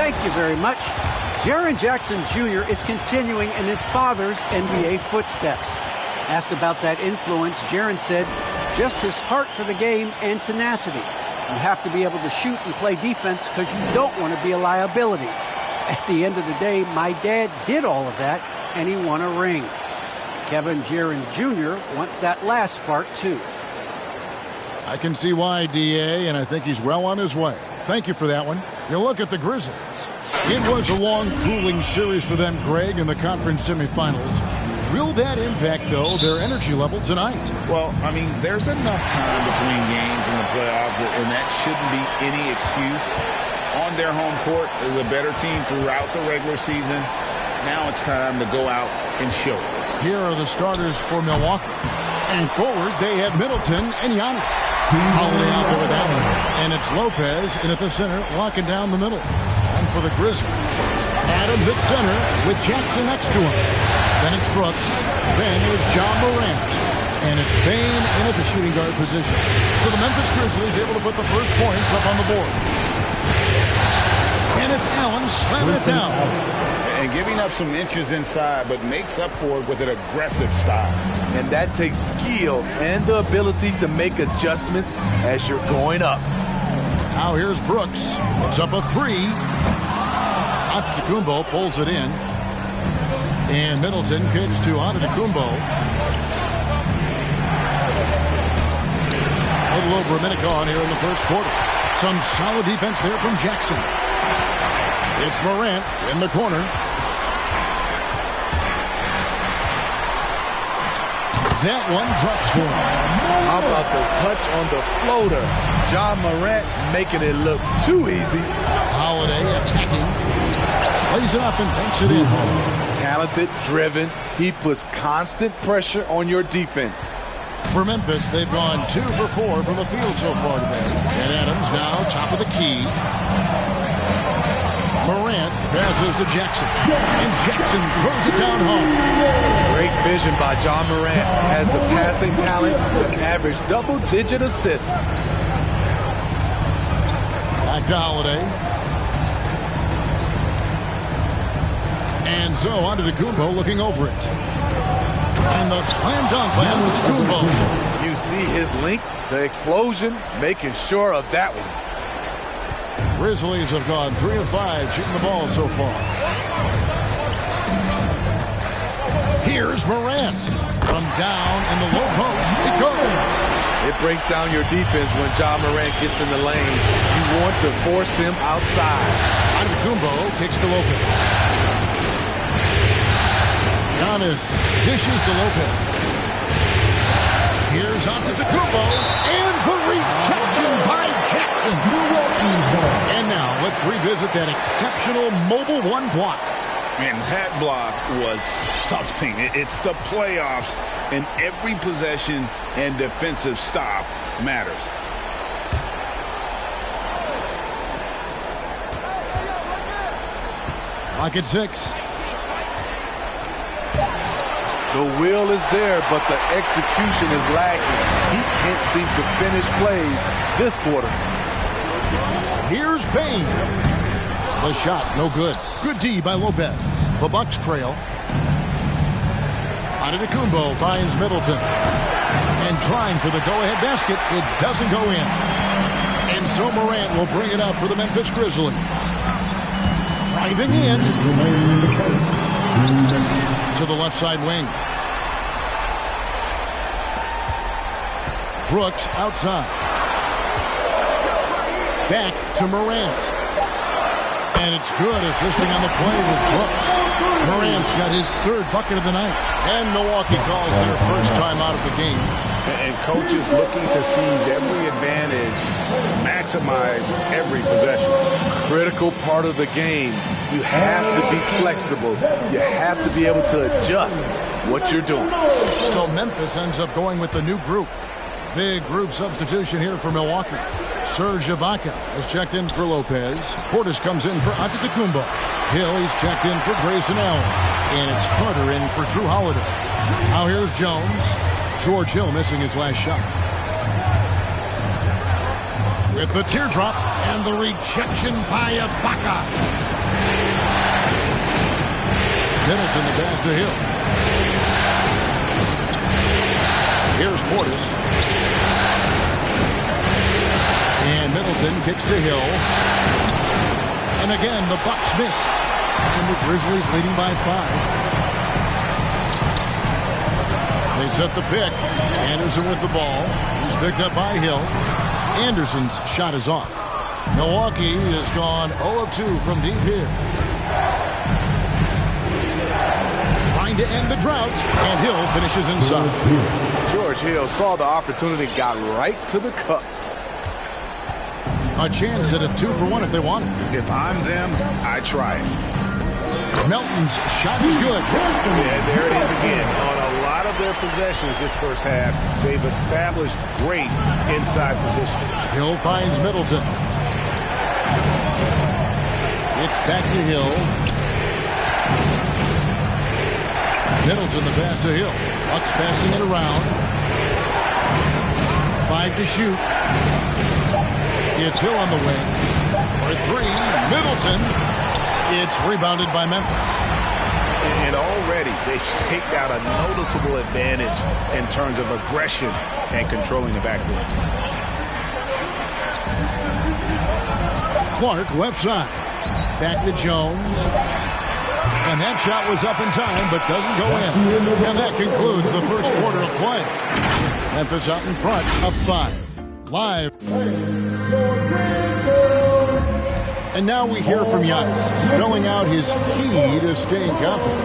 Thank you very much. Jaren Jackson Jr. is continuing in his father's NBA footsteps. Asked about that influence, Jaren said, just his heart for the game and tenacity. You have to be able to shoot and play defense because you don't want to be a liability. At the end of the day, my dad did all of that, and he won a ring. Kevin Jaren Jr. wants that last part, too. I can see why, D.A., and I think he's well on his way. Thank you for that one. You look at the Grizzlies. It was a long, grueling series for them, Greg, in the conference semifinals. Will that impact, though, their energy level tonight? Well, I mean, there's enough time between games in the playoffs, and that shouldn't be any excuse. On their home court, they're the better team throughout the regular season. Now it's time to go out and show it. Here are the starters for Milwaukee. And forward, they have Middleton and Giannis. Holiday out there with Allen. And it's Lopez in at the center, locking down the middle. And for the Grizzlies, Adams at center with Jackson next to him. Then it's Brooks. Then there's John Morant. And it's Bane in at the shooting guard position. So the Memphis Grizzlies able to put the first points up on the board. And it's Allen slamming it down. And giving up some inches inside, but makes up for it with an aggressive style. And that takes skill and the ability to make adjustments as you're going up. Now here's Brooks. It's up a three. Antetokounmpo pulls it in. And Middleton kicks to Antetokounmpo. A little over a minute gone here in the first quarter. Some solid defense there from Jackson. It's Morant in the corner. That one drops for him. How about the touch on the floater? John Morant making it look too easy. Holiday attacking. Plays it up and banks it in. Talented, driven. He puts constant pressure on your defense. For Memphis, they've gone 2 for 4 from the field so far today. And Adams now top of the key. Morant passes to Jackson. And Jackson throws it down home. Great vision by John Morant. Has the passing talent to average double-digit assists. Back to Holiday. And so Antetokounmpo looking over it. And the slam dunk by Antetokounmpo. You see his length, the explosion, making sure of that one. Grizzlies have gone 3 of 5 shooting the ball so far. Here's Morant. From down in the low post, it goes. It breaks down your defense when John Morant gets in the lane. You want to force him outside. Antetokounmpo kicks to Lopez. Giannis dishes to Lopez. Here's Antetokounmpo. And the rejection by Jackson. And now let's revisit that exceptional mobile one block. Man, that block was something. It's the playoffs, and every possession and defensive stop matters. Lock at 6. The will is there, but the execution is lagging. He can't seem to finish plays this quarter. Here's Bane. The shot, no good. Good D by Lopez. The Bucks trail. Antetokounmpo finds Middleton. And trying for the go-ahead basket, it doesn't go in. And so Morant will bring it up for the Memphis Grizzlies. Driving in. To the left side wing. Brooks outside. Back to Morant. And it's good, assisting on the play with Brooks. Morant's got his 3rd bucket of the night. And Milwaukee calls their first time out of the game. And coaches looking to seize every advantage, maximize every possession. Critical part of the game. You have to be flexible. You have to be able to adjust what you're doing. So Memphis ends up going with the new group. Big group substitution here for Milwaukee. Serge Ibaka has checked in for Lopez. Portis comes in for Antetokounmpo. Hill, he's checked in for Grayson Allen. And it's Carter in for Drew Holiday. Now here's Jones. George Hill missing his last shot. With the teardrop and the rejection by Ibaka. Middleton the pass to Hill. Here's Portis. And Middleton kicks to Hill. And again, the Bucks miss. And the Grizzlies leading by 5. They set the pick. Anderson with the ball. He's picked up by Hill. Anderson's shot is off. Milwaukee has gone 0 of 2 from deep here. Trying to end the drought, and Hill finishes inside. George Hill saw the opportunity, got right to the cup. A chance at a 2 for 1 if they want it. If I'm them, I try it. Melton's shot is good. Yeah, there it is again. On a lot of their possessions this first half, they've established great inside position. Hill finds Middleton. It's back to Hill. Middleton the pass to Hill. Bucks passing it around. 5 to shoot. It's Hill on the wing. For 3, Middleton. It's rebounded by Memphis. And already they've staked out a noticeable advantage in terms of aggression and controlling the backboard. Clark left side. Back to Jones. And that shot was up in time, but doesn't go in. And that concludes the first quarter of play. Memphis out in front, up 5. Live. And now we hear from Giannis, spelling out his key to staying confident.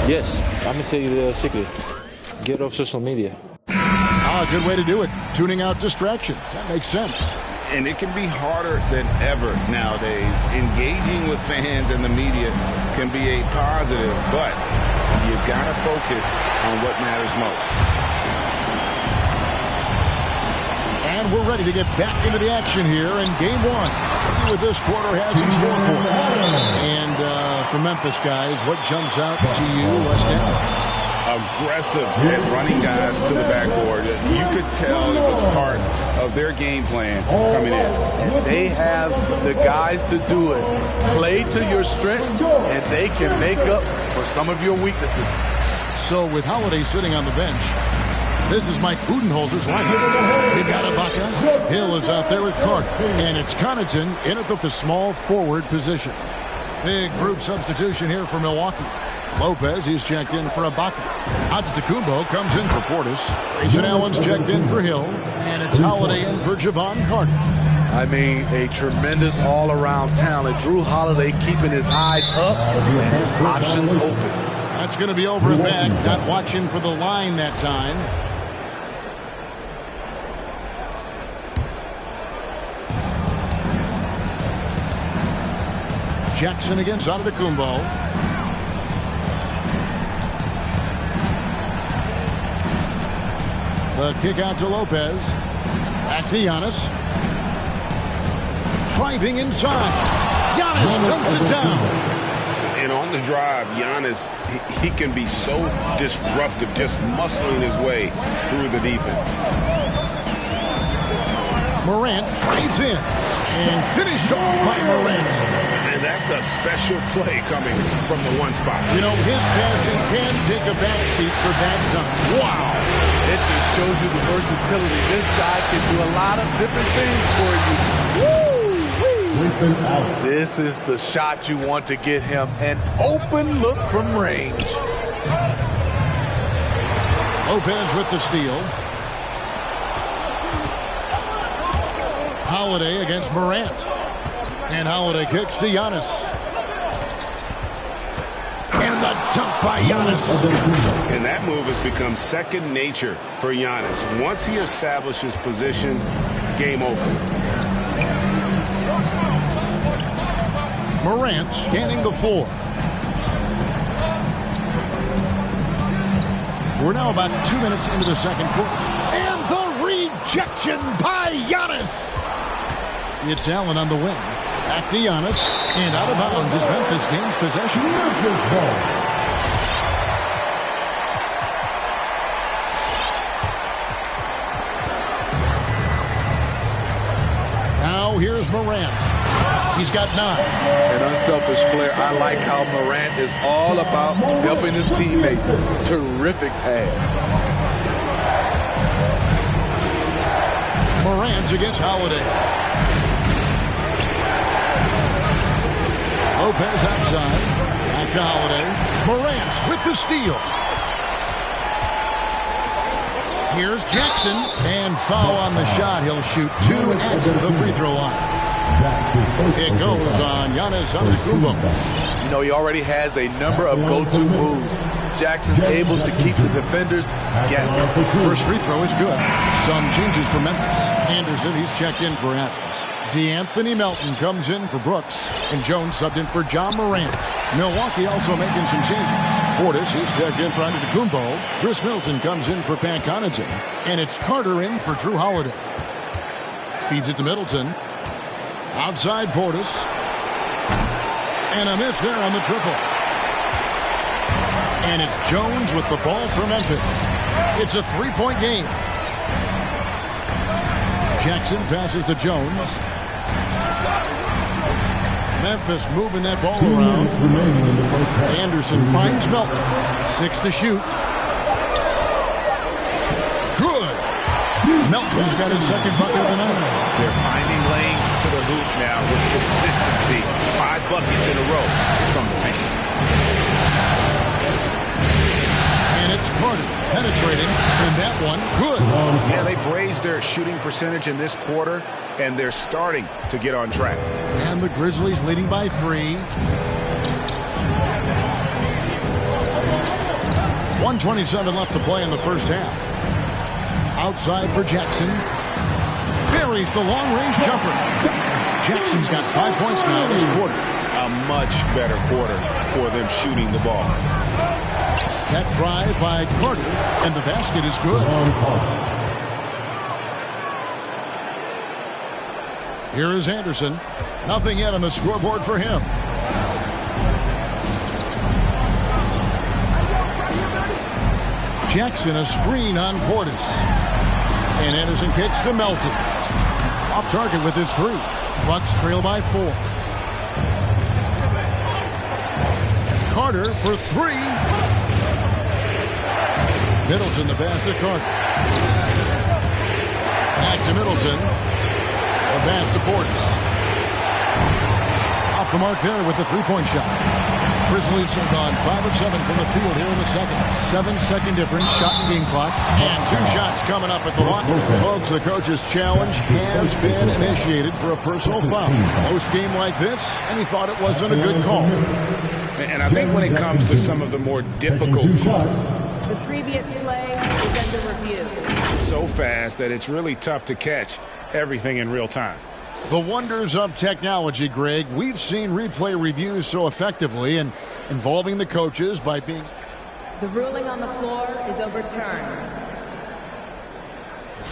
Yes, I'm going to tell you the secret. Get off social media. Ah, good way to do it. Tuning out distractions. That makes sense. And it can be harder than ever nowadays. Engaging with fans and the media can be a positive, but you got to focus on what matters most. And we're ready to get back into the action here in Game 1. See what this quarter has in store for us. And for Memphis, guys, what jumps out to you, West End? Aggressive at running guys to the backboard. You could tell it was part of their game plan coming in. And they have the guys to do it. Play to your strengths, and they can make up for some of your weaknesses. So with Holiday sitting on the bench, this is Mike Budenholzer's lineup. They've got Ibaka. Hill is out there with Carter. And it's Connaughton in at the small forward position. Big group substitution here for Milwaukee. Lopez, he's checked in for Ibaka. Antetokounmpo comes in for Portis. Grayson Allen's checked in for Hill. And it's Holiday in for Javon Carter. I mean, a tremendous all-around talent. Drew Holiday keeping his eyes up and his options open. That's going to be over and back. Not watching for the line that time. Jackson against Antetokounmpo. The kick out to Lopez. Back to Giannis. Driving inside. Giannis dumps it down. And on the drive, Giannis, he can be so disruptive, just muscling his way through the defense. Morant drives in and finished off by Morant. And that's a special play coming from the one spot. You know, his passing can take a backseat for that dunk. Wow. It just shows you the versatility. This guy can do a lot of different things for you. Woo! This is the shot you want to get him. An open look from range. Lopez with the steal. Holiday against Morant. And Holiday kicks to Giannis. And the dunk by Giannis. And that move has become second nature for Giannis. Once he establishes position, game over. Morant scanning the floor. We're now about 2 minutes into the second quarter. And the rejection by Giannis. It's Allen on the wing. Back to Giannis. And out of bounds as Memphis gains possession. Memphis ball. Now here's Morant. He's got 9. An unselfish player. I like how Morant is all about helping his teammates. Terrific pass. Morant against Holiday. Lopez outside. Back to Holiday. Morant with the steal. Here's Jackson. And foul on the shot. He'll shoot 2 at the free throw line. It goes on Giannis Antetokounmpo. You know, he already has a number of go-to moves. Jackson's able to keep the defenders guessing. First free throw is good. Some changes for Memphis. Anderson, he's checked in for Adams. DeAnthony Melton comes in for Brooks. And Jones subbed in for John Morant. Milwaukee also making some changes. Portis, he's checked in for Antetokounmpo. Chris Middleton comes in for Pat Connaughton. And it's Carter in for Drew Holiday. Feeds it to Middleton. Outside Portis. And a miss there on the triple. And it's Jones with the ball for Memphis. It's a 3-point game. Jackson passes to Jones. Memphis moving that ball around. Anderson finds Melton. 6 to shoot. Good. Melton's got his second bucket of the night. They're finding lanes to the hoop now with consistency. 5 buckets in a row from the paint. And it's Carter penetrating, and that one, good. Yeah, they've raised their shooting percentage in this quarter, and they're starting to get on track. And the Grizzlies leading by 3. 1:27 left to play in the first half. Outside for Jackson. Buries the long-range jumper. Jackson's got 5 points now this quarter. A much better quarter for them shooting the ball. That drive by Carter, and the basket is good. Here is Anderson. Nothing yet on the scoreboard for him. Jackson, a screen on Portis. And Anderson kicks to Melton. Off target with his 3. Bucks trail by 4. Carter for 3. Middleton, the pass to Carter. Back to Middleton. The pass to Portis. Off the mark there with the 3-point shot. Grizzlies have gone 5 of 7 from the field here in the second. 7-second difference, shot and game clock. And 2 shots coming up at the line. Folks, the coach's challenge has been initiated for a personal foul. Most game like this, and he thought it wasn't a good call. And I think when it comes to some of the more difficult calls, the previous play is under review. So fast that it's really tough to catch everything in real time. The wonders of technology, Greg. We've seen replay reviews so effectively and involving the coaches by being... The ruling on the floor is overturned.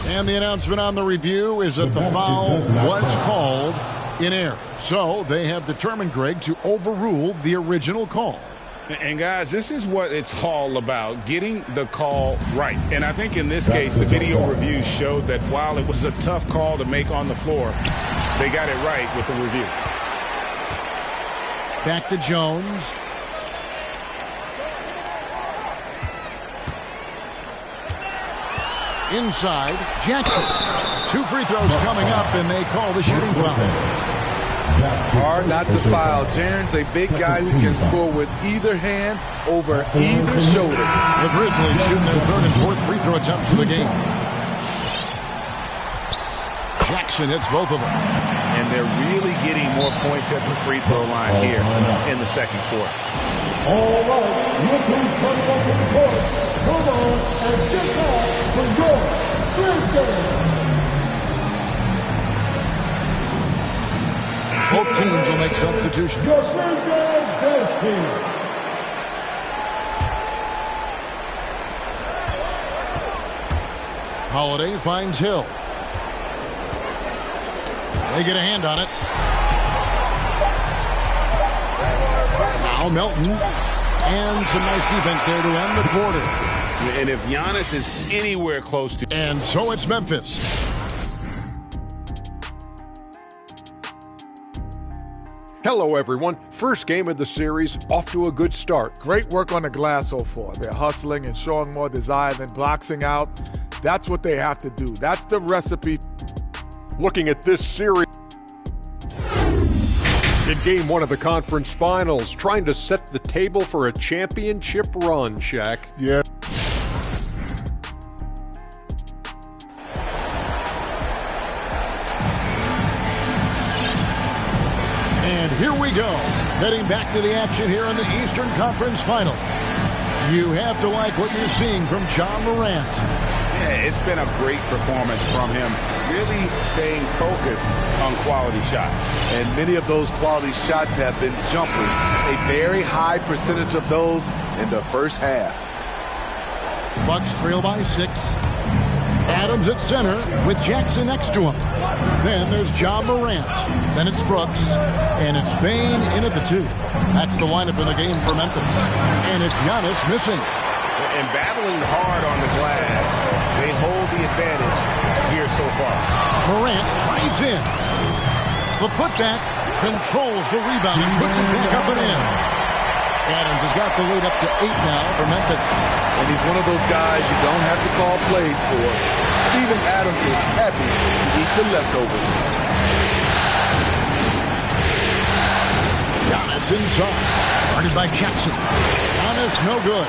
And the announcement on the review is that the foul was called in error. So they have determined, Greg, to overrule the original call. And guys, this is what it's all about, getting the call right. And I think in this case, the video review showed that while it was a tough call to make on the floor, they got it right with the review. Back to Jones. Inside, Jackson. 2 free throws coming up, and they call the shooting foul. Hard not to foul. Jaren's a big guy who can score with either hand over either shoulder. The Grizzlies shooting their 3rd and 4th free throw attempts for the game. Jackson hits both of them. And they're really getting more points at the free throw line here in the second quarter. All right, look who's coming up to the court. Come on and get back for your Grizzlies. Both teams will make substitutions. Your Grizzlies best team. Holiday finds Hill. They get a hand on it. Now Melton. And some nice defense there to end the quarter. And if Giannis is anywhere close to... And so it's Memphis. Hello, everyone. First game of the series, off to a good start. Great work on the glass so far. They're hustling and showing more desire than boxing out. That's what they have to do. That's the recipe. Looking at this series. In game one of the conference finals, trying to set the table for a championship run, Shaq. Yeah. And here we go. Heading back to the action here in the Eastern Conference Final. You have to like what you're seeing from John Morant. Yeah, it's been a great performance from him. Really staying focused on quality shots. And many of those quality shots have been jumpers. A very high percentage of those in the first half. Bucks trail by 6. Adams at center with Jackson next to him. Then there's John Morant. Then it's Brooks. And it's Bane in at the 2. That's the lineup in the game for Memphis. And it's Giannis missing. And battling hard on the glass, they hold the advantage here so far. Morant drives in. The putback controls the rebound and puts it back up and in. Adams has got the lead up to 8 now for Memphis. And he's one of those guys you don't have to call plays for. Steven Adams is happy to eat the leftovers. Giannis inside. Guarded by Jackson. Giannis no good.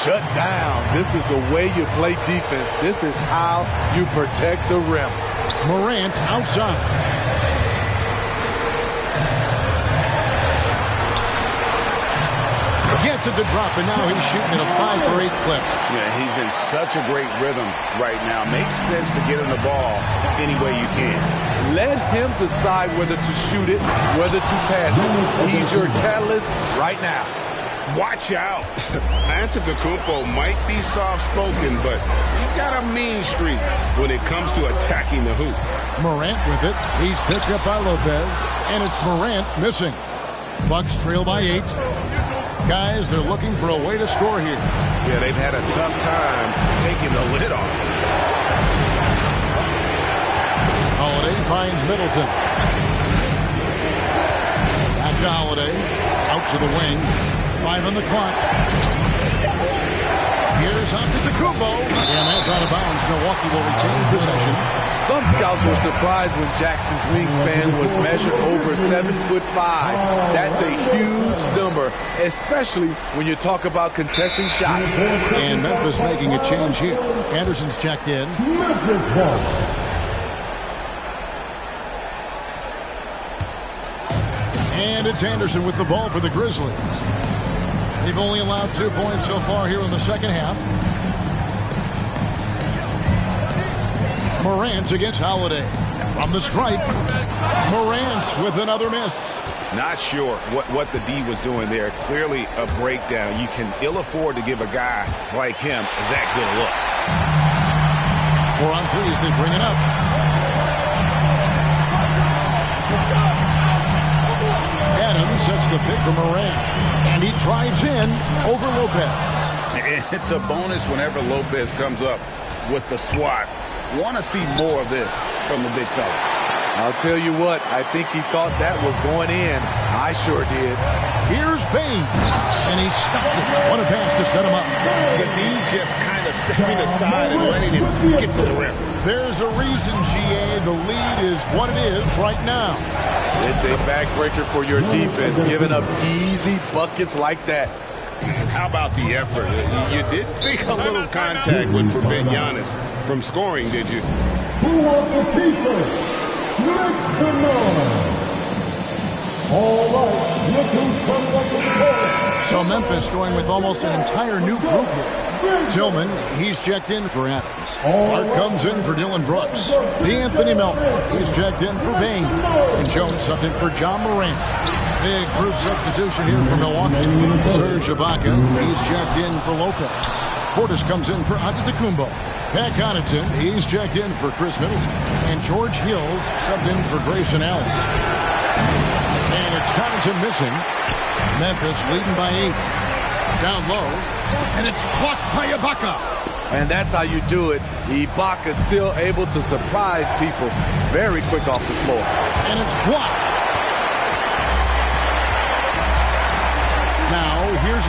Shut down. This is the way you play defense. This is how you protect the rim. Morant outside. Gets it to drop, and now he's shooting at a 5-for-8 clip. Yeah, he's in such a great rhythm right now. Makes sense to get him the ball any way you can. Let him decide whether to shoot it, whether to pass it. He's your catalyst right now. Watch out. Antetokounmpo might be soft-spoken, but he's got a mean streak when it comes to attacking the hoop. Morant with it. He's picked up by Lopez, and it's Morant missing. Bucks trail by 8. Guys, they're looking for a way to score here. Yeah, they've had a tough time taking the lid off. Holiday finds Middleton. Back to Holiday. Out to the wing. 5 on the clock. Here's Antetokounmpo. And that's out of bounds. Milwaukee will retain possession. Some scouts were surprised when Jackson's wingspan was measured over 7'5". That's a huge number, especially when you talk about contesting shots. And Memphis making a change here. Anderson's checked in. Memphis ball. And it's Anderson with the ball for the Grizzlies. They've only allowed 2 points so far here in the second half. Morant against Holiday. From the stripe, Morant with another miss. Not sure what the D was doing there. Clearly a breakdown. You can ill afford to give a guy like him that good a look. 4 on 3 as they bring it up. Adams sets the pick for Morant. And he drives in over Lopez. It's a bonus whenever Lopez comes up with the swat. Want to see more of this from the big fella. I'll tell you what, I think he thought that was going in. I sure did. Here's Bane. And he stuffs it. What a pass to set him up. The D just kind of stepping aside and letting him get to the rim. There's a reason, GA, the lead is what it is right now. It's a backbreaker for your defense, giving up easy buckets like that. How about the effort? You did think a little contact would prevent Giannis from scoring, did you? Who wants a t-shirt? Make some noise. All right, look who's coming up to the court. So Memphis going with almost an entire new group here. Tillman, he's checked in for Adams. Clark comes in for Dylan Brooks. Anthony Melton, he's checked in for Bane. And Jones subbed in for John Morant. Big group substitution here for Milwaukee. Serge Ibaka, he's checked in for Lopez. Portis comes in for Antetokounmpo. Pat Connaughton, he's checked in for Chris Middleton. And George Hills subbed in for Grayson Allen. And it's Connaughton missing. Memphis leading by 8. Down low. And it's blocked by Ibaka. And that's how you do it. Ibaka still able to surprise people very quick off the floor. And it's blocked.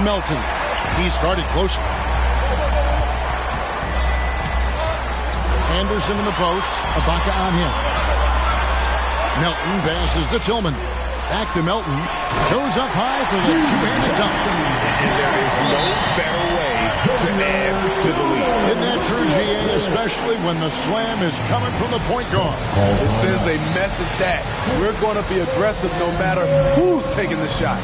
Melton. He's guarded closer. Anderson in the post. Ibaka on him. Melton passes to Tillman. Back to Melton. Goes up high for the two-handed dunk. And there is no better way to add to the lead. Isn't that true, GA? Especially when the slam is coming from the point guard. It sends a message that we're going to be aggressive no matter who's taking the shot.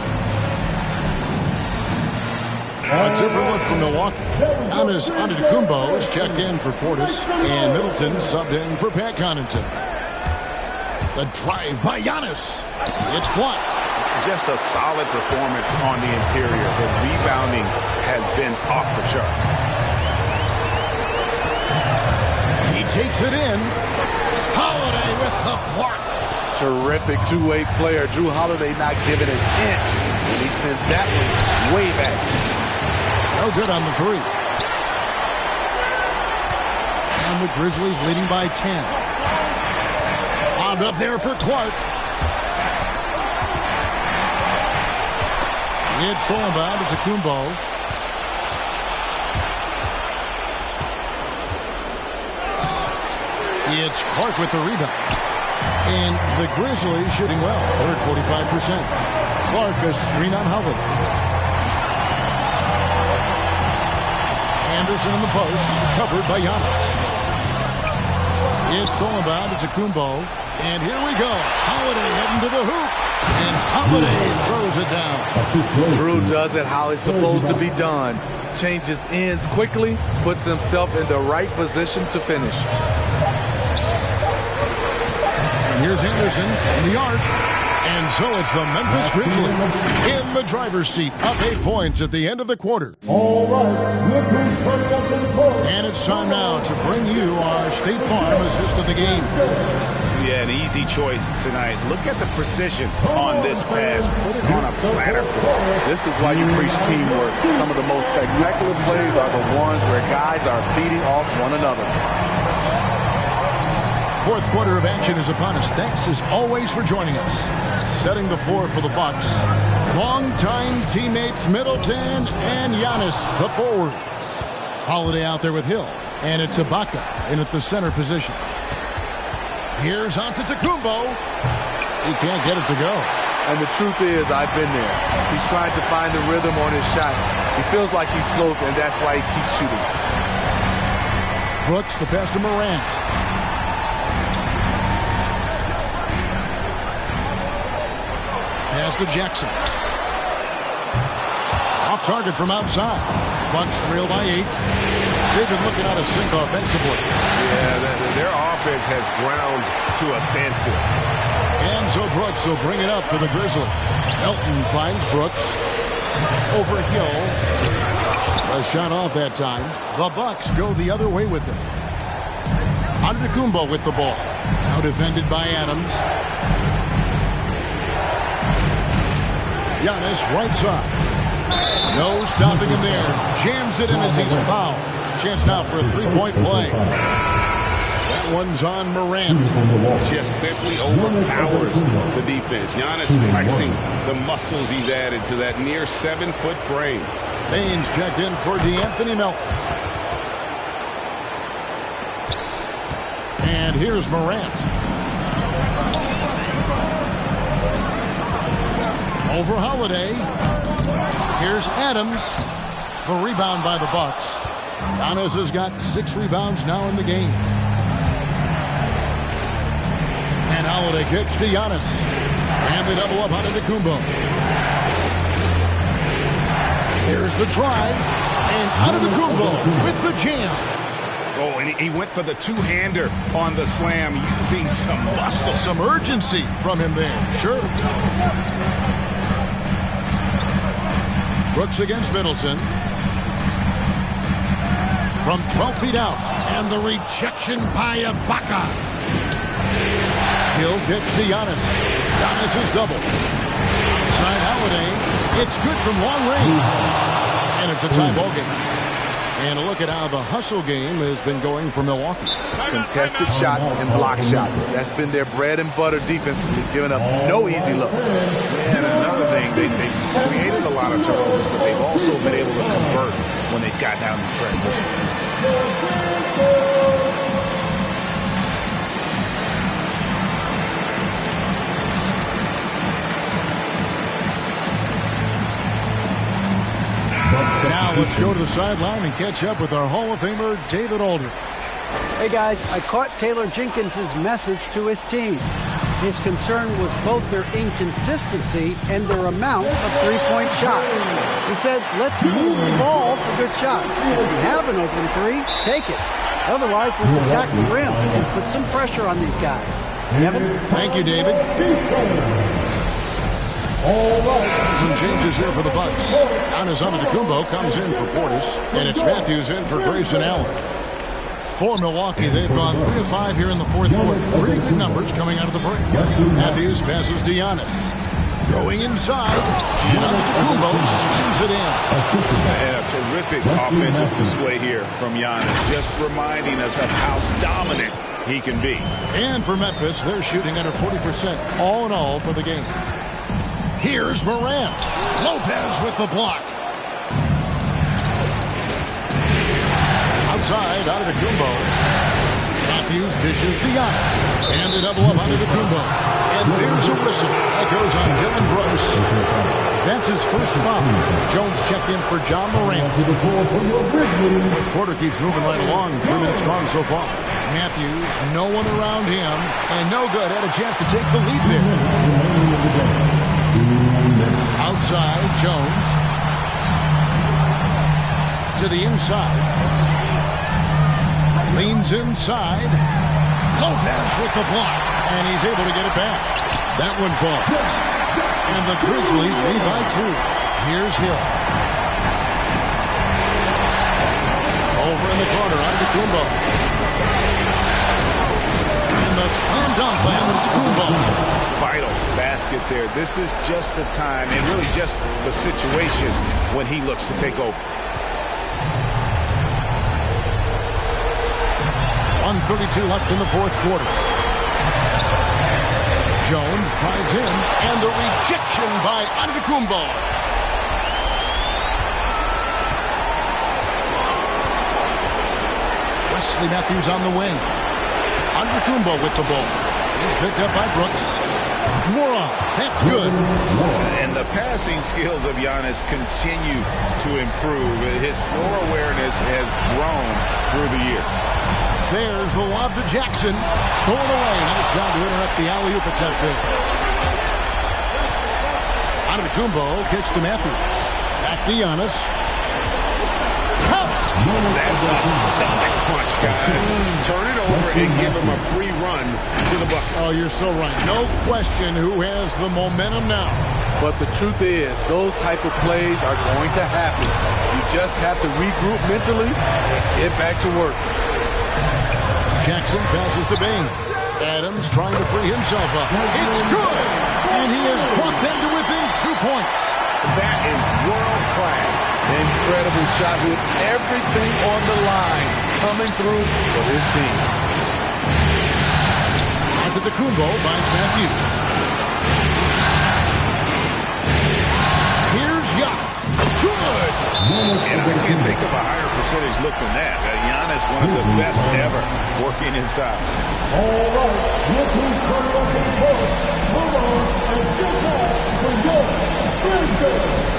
A different look from Milwaukee. Giannis Antetokounmpo is checked in for Portis, and Middleton subbed in for Pat Connaughton. The drive by Giannis. It's blocked. Just a solid performance on the interior. The rebounding has been off the charts. He takes it in. Holiday with the block. Terrific two-way player. Drew Holiday not giving an inch when he sends that one way back. No good on the three. And the Grizzlies leading by 10. Up there for Clark. It's stolen by Antetokounmpo. It's Clark with the rebound. And the Grizzlies shooting well. They're at 45%. Clark a screen on Holiday. Anderson in the post. Covered by Giannis. It's stolen by Antetokounmpo. And here we go. Holiday heading to the hoop. And Holiday throws it down. Drew does it how it's supposed to be done. Changes ends quickly, puts himself in the right position to finish. And here's Anderson from the arc. And so it's the Memphis Grizzlies in the driver's seat, up 8 points at the end of the quarter. All right, and it's time now to bring you our State Farm assist of the game. Yeah, an easy choice tonight. Look at the precision on this pass. Put it on a platter for him. This is why you preach teamwork. Some of the most spectacular plays are the ones where guys are feeding off one another. Fourth quarter of action is upon us. Thanks as always for joining us. Setting the floor for the Bucks. Longtime teammates Middleton and Giannis, the forwards. Holiday out there with Hill. And it's Ibaka in at the center position. Here's Antetokounmpo. He can't get it to go. And the truth is, I've been there. He's trying to find the rhythm on his shot. He feels like he's close, and that's why he keeps shooting. Brooks, the pass to Morant. Pass to Jackson. Off target from outside. Bucks trail by 8. They've been looking out of sync offensively. Yeah, their offense has ground to a standstill. And so Brooks will bring it up for the Grizzlies. Melton finds Brooks. Over Hill. A shot off that time. The Bucks go the other way with him. Antetokounmpo with the ball. Now defended by Adams. Giannis right side. No stopping him there. Jams it in as he's fouled. Chance now for a three-point play. That one's on Morant. Just simply overpowers the defense. Giannis flexing the muscles he's added to that near 7-foot frame. Baines checked in for DeAnthony Melton. And here's Morant. Over Holiday. Here's Adams. The rebound by the Bucks. Giannis has got 6 rebounds now in the game. And Holiday kicks to Giannis. And they double up on Antetokounmpo. Here's the drive. And Antetokounmpo with the jam. Oh, and he went for the two-hander on the slam, using some muscle. Some urgency from him there. Sure. Brooks against Middleton. From 12 feet out. And the rejection by Ibaka. Hill gets to Giannis. Giannis is double. Outside Holiday. It's good from long range. And it's a tie ball game. And a look at how the hustle game has been going for Milwaukee. Contested shots and block shots. That's been their bread and butter defensively, giving up no easy looks. And another thing, they created a lot of turnovers, but they've also time to transition. Now let's go to the sideline and catch up with our Hall of Famer, David Aldridge. Hey guys, I caught Taylor Jenkins' message to his team. His concern was both their inconsistency and their amount of three-point shots. He said, let's move the ball for good shots. If you have an open three, take it. Otherwise, let's attack the rim and put some pressure on these guys. Kevin? Thank you, David. Some changes here for the Bucks. Giannis Antetokounmpo comes in for Portis, and it's Matthews in for Grayson Allen. For Milwaukee, they've gone 3 of 5 here in the fourth quarter. Pretty good numbers coming out of the break. Matthews passes to Giannis. Going inside, and Antetokounmpo slams it in. And a terrific offensive display here from Giannis, just reminding us of how dominant he can be. And for Memphis, they're shooting under 40% all in all for the game. Here's Morant. Lopez with the block. Outside, Antetokounmpo. Matthews dishes to Giannis. And they double up Antetokounmpo. And there's a whistle. That goes on Dylan Brooks. That's his first foul. Jones checked in for John Morant. Fourth quarter keeps moving right along. 3 minutes gone so far. Matthews, no one around him. And no good. Had a chance to take the lead there. Outside, Jones. To the inside. Leans inside. Lopez with the block. And he's able to get it back. That one falls. And the Grizzlies lead by 2. Here's Hill. Over in the corner, Antetokounmpo. And the slam dunk by Antetokounmpo. Vital basket there. This is just the time and really just the situation when he looks to take over. 1:32 left in the fourth quarter. Jones drives in, and the rejection by Antetokounmpo. Wesley Matthews on the wing. Antetokounmpo with the ball. He's picked up by Brooks. Moron, that's good. And the passing skills of Giannis continue to improve. His floor awareness has grown through the years. There's the lob to Jackson. Stolen away. Nice job to interrupt the alley-oop attempt there. Antetokounmpo kicks to Matthews. Back to Giannis. That's a stomach punch, guys. Turn it over and give him a free run to the bucket. Oh, you're so right. No question who has the momentum now. But the truth is, those type of plays are going to happen. You just have to regroup mentally and get back to work. Jackson passes to Bain. Adams trying to free himself up. It's good! And he has brought them to within 2 points. That is world class. Incredible shot with everything on the line coming through for his team. Antetokounmpo finds Matthews. Here's Giannis. Good! And I can't think of a higher percentage look than that. Giannis, one of the best ever working inside. All right, look who's coming up in the court. Come on and get back for your Grizzlies.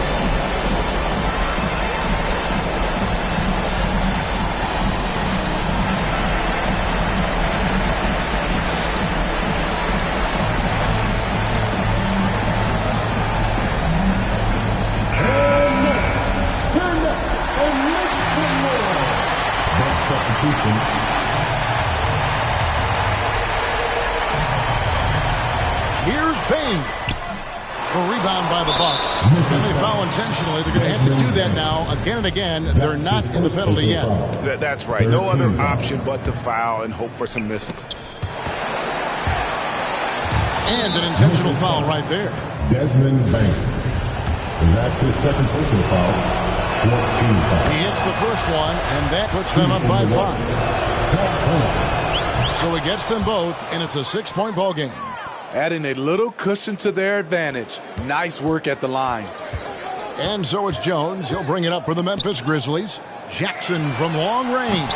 Here's Bain. A rebound by the Bucks. And they foul intentionally. They're going to have to do that now again and again. They're not in the penalty yet. That's right. No other option but to foul and hope for some misses. And an intentional foul right there. Desmond Bain. That's his second personal foul. 14 foul. He hits the first one, and that puts them up by 5. So he gets them both, and it's a 6-point ball game. Adding a little cushion to their advantage. Nice work at the line. And so it's Jones. He'll bring it up for the Memphis Grizzlies. Jackson from long range.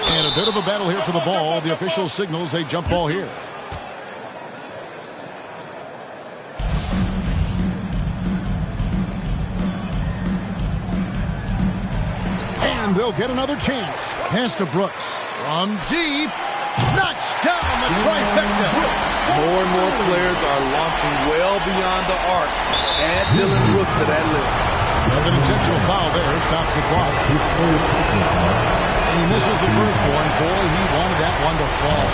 And a bit of a battle here for the ball. The official signals a jump ball here. And they'll get another chance. Pass to Brooks. From deep. Knocks down the trifecta. More and more players are launching well beyond the arc. Add Dylan Brooks to that list. And an intentional foul there stops the clock. And he misses the first one. Boy, he wanted that one to fall.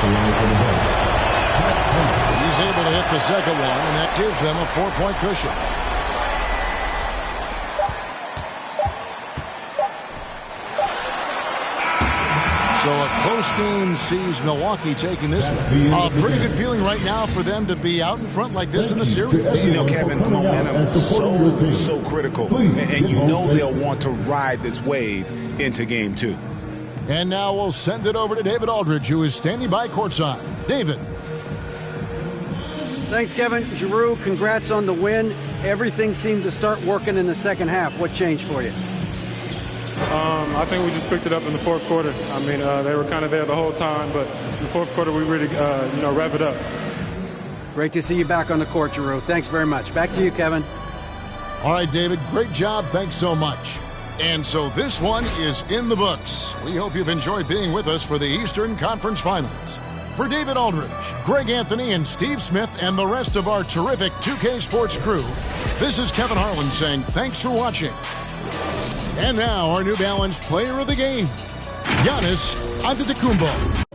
He's able to hit the second one, and that gives them a 4-point cushion. So a close game sees Milwaukee taking this one. A pretty good feeling right now for them to be out in front like this in the series. You know, Kevin, momentum so critical. And you know they'll want to ride this wave into game 2. And now we'll send it over to David Aldridge, who is standing by courtside. David. Thanks, Kevin. Giroux, congrats on the win. Everything seemed to start working in the second half. What changed for you? I think we just picked it up in the fourth quarter. I mean, they were kind of there the whole time, but in the fourth quarter we really, rev it up. Great to see you back on the court, Giroux. Thanks very much. Back to you, Kevin. All right, David, great job. Thanks so much. And so this one is in the books. We hope you've enjoyed being with us for the Eastern Conference Finals. For David Aldridge, Greg Anthony, and Steve Smith, and the rest of our terrific 2K Sports crew, this is Kevin Harlan saying thanks for watching. And now our New Balance player of the game, Giannis Antetokounmpo.